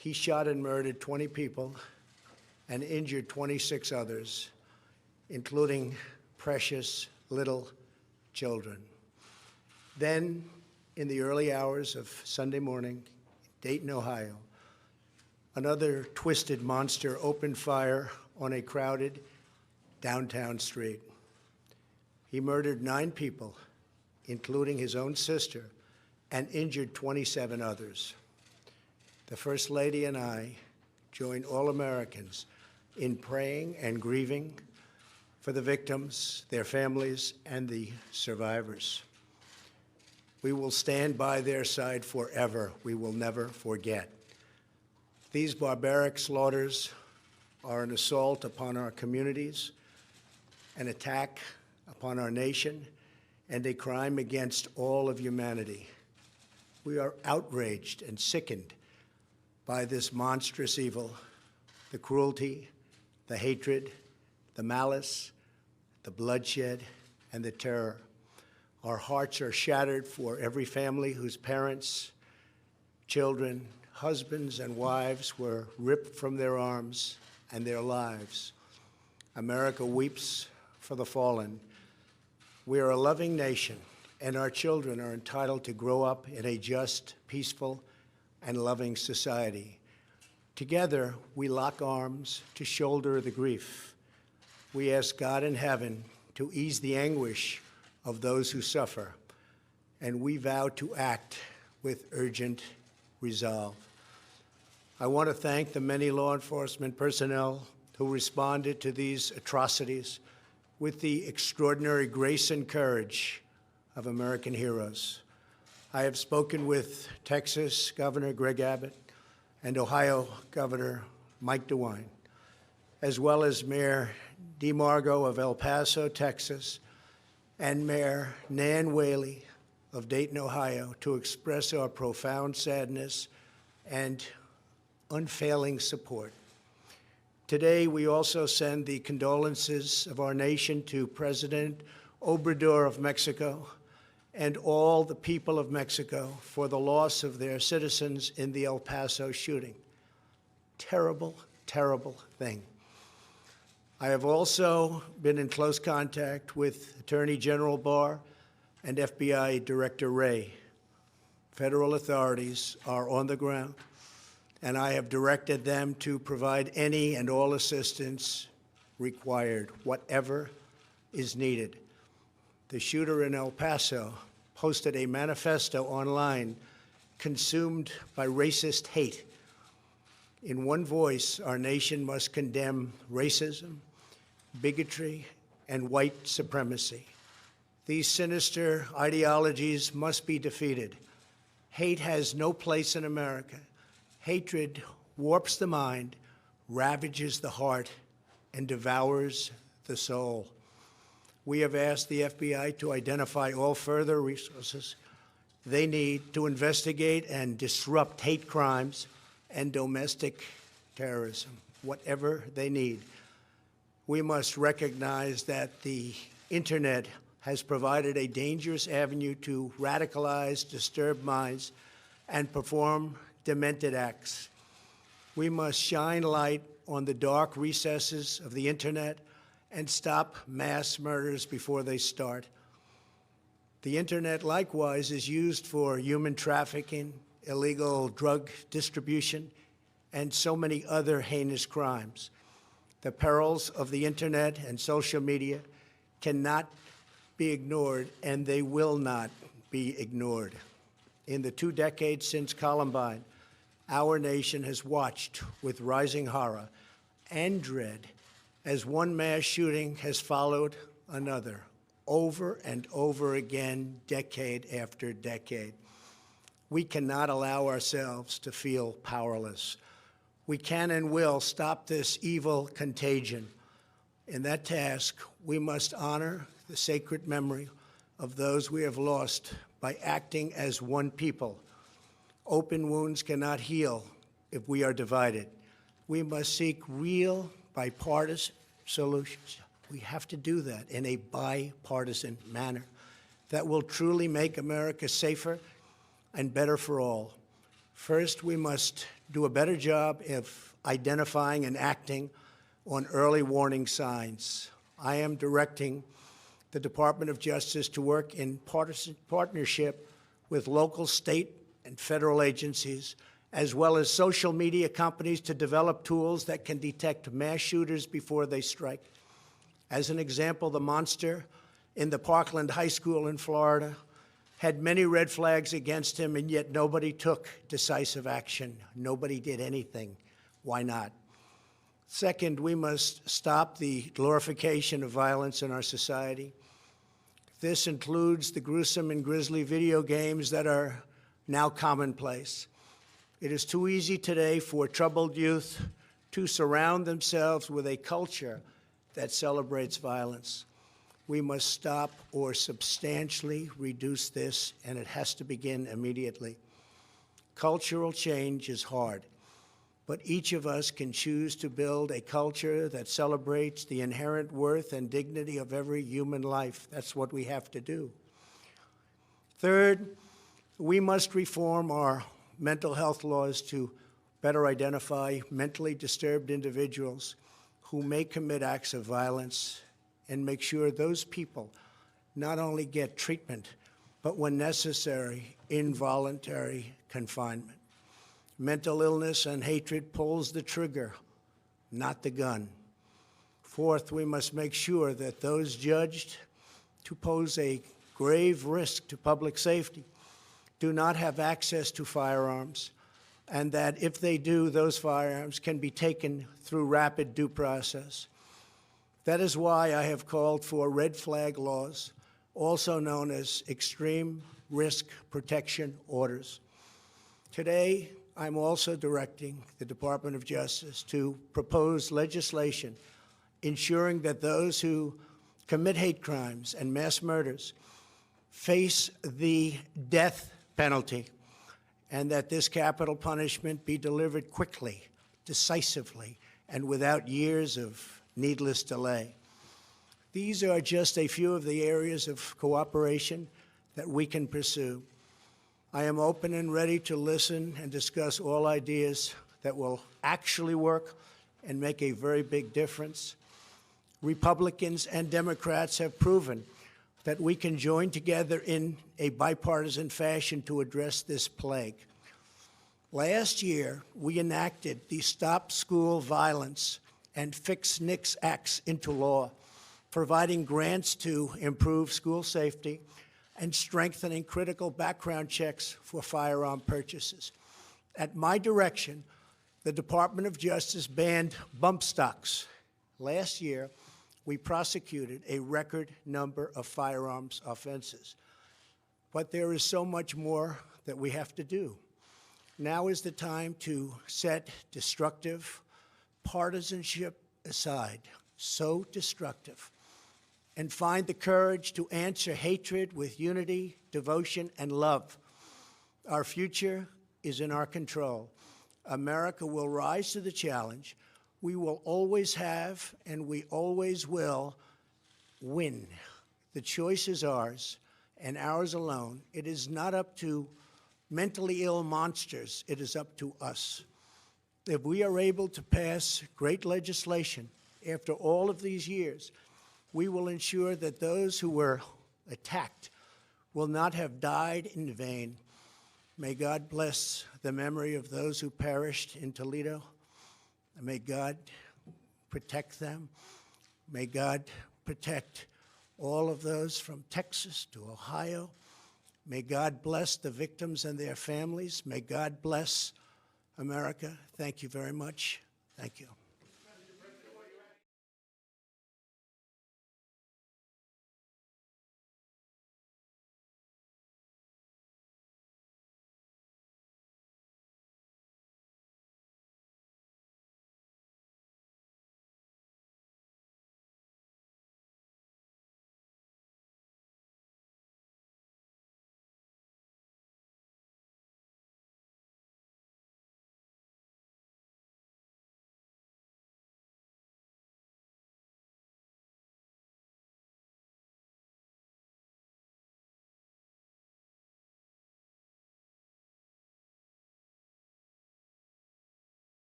He shot and murdered 20 people and injured 26 others, including precious little children. Then, in the early hours of Sunday morning, Dayton, Ohio, another twisted monster opened fire on a crowded downtown street. He murdered 9 people, including his own sister, and injured 27 others. The First Lady and I join all Americans in praying and grieving for the victims, their families, and the survivors. We will stand by their side forever. We will never forget. These barbaric slaughters are an assault upon our communities, an attack upon our nation, and a crime against all of humanity. We are outraged and sickened by this monstrous evil, the cruelty, the hatred, the malice, the bloodshed, and the terror. Our hearts are shattered for every family whose parents, children, husbands, and wives were ripped from their arms and their lives. America weeps for the fallen. We are a loving nation, and our children are entitled to grow up in a just, peaceful, and loving society. Together, we lock arms to shoulder the grief. We ask God in heaven to ease the anguish of those who suffer, and we vow to act with urgent resolve. I want to thank the many law enforcement personnel who responded to these atrocities with the extraordinary grace and courage of American heroes. I have spoken with Texas Governor Greg Abbott and Ohio Governor Mike DeWine, as well as Mayor DeMargo of El Paso, Texas, and Mayor Nan Whaley of Dayton, Ohio, to express our profound sadness and unfailing support. Today, we also send the condolences of our nation to President Obrador of Mexico and all the people of Mexico for the loss of their citizens in the El Paso shooting. Terrible, terrible thing. I have also been in close contact with Attorney General Barr and FBI Director Wray. Federal authorities are on the ground, and I have directed them to provide any and all assistance required, whatever is needed. The shooter in El Paso posted a manifesto online consumed by racist hate. In one voice, our nation must condemn racism, bigotry, and white supremacy. These sinister ideologies must be defeated. Hate has no place in America. Hatred warps the mind, ravages the heart, and devours the soul. We have asked the FBI to identify all further resources they need to investigate and disrupt hate crimes and domestic terrorism, whatever they need. We must recognize that the internet has provided a dangerous avenue to radicalize disturbed minds and perform demented acts. We must shine light on the dark recesses of the internet and stop mass murders before they start. The internet, likewise, is used for human trafficking, illegal drug distribution, and so many other heinous crimes. The perils of the internet and social media cannot be ignored, and they will not be ignored. In the 2 decades since Columbine, our nation has watched with rising horror and dread as one mass shooting has followed another, over and over again, decade after decade. We cannot allow ourselves to feel powerless. We can and will stop this evil contagion. In that task, we must honor the sacred memory of those we have lost by acting as one people. Open wounds cannot heal if we are divided. We must seek real bipartisan solutions. We have to do that in a bipartisan manner that will truly make America safer and better for all. First, we must do a better job of identifying and acting on early warning signs. I am directing the Department of Justice to work in partnership with local, state, and federal agencies, as well as social media companies, to develop tools that can detect mass shooters before they strike. As an example, the monster in the Parkland High School in Florida had many red flags against him, and yet nobody took decisive action. Nobody did anything. Why not? Second, we must stop the glorification of violence in our society. This includes the gruesome and grisly video games that are now commonplace. It is too easy today for troubled youth to surround themselves with a culture that celebrates violence. We must stop or substantially reduce this, and it has to begin immediately. Cultural change is hard, but each of us can choose to build a culture that celebrates the inherent worth and dignity of every human life. That's what we have to do. Third, we must reform our mental health laws to better identify mentally disturbed individuals who may commit acts of violence, and make sure those people not only get treatment, but when necessary, involuntary confinement. Mental illness and hatred pulls the trigger, not the gun. Fourth, we must make sure that those judged to pose a grave risk to public safety do not have access to firearms, and that if they do, those firearms can be taken through rapid due process. That is why I have called for red flag laws, also known as extreme risk protection orders. Today, I'm also directing the Department of Justice to propose legislation ensuring that those who commit hate crimes and mass murders face the death penalty, and that this capital punishment be delivered quickly, decisively, and without years of needless delay. These are just a few of the areas of cooperation that we can pursue. I am open and ready to listen and discuss all ideas that will actually work and make a very big difference. Republicans and Democrats have proven that we can join together in a bipartisan fashion to address this plague. Last year, we enacted the Stop School Violence and Fix NICS Acts into law, providing grants to improve school safety and strengthening critical background checks for firearm purchases. At my direction, the Department of Justice banned bump stocks. Last year, we prosecuted a record number of firearms offenses. But there is so much more that we have to do. Now is the time to set destructive partisanship aside, so destructive, and find the courage to answer hatred with unity, devotion, and love. Our future is in our control. America will rise to the challenge. We will always have, and we always will, win. The choice is ours, and ours alone. It is not up to mentally ill monsters. It is up to us. If we are able to pass great legislation after all of these years, we will ensure that those who were attacked will not have died in vain. May God bless the memory of those who perished in Toledo. May God protect them. May God protect all of those from Texas to Ohio. May God bless the victims and their families. May God bless America. Thank you very much. Thank you.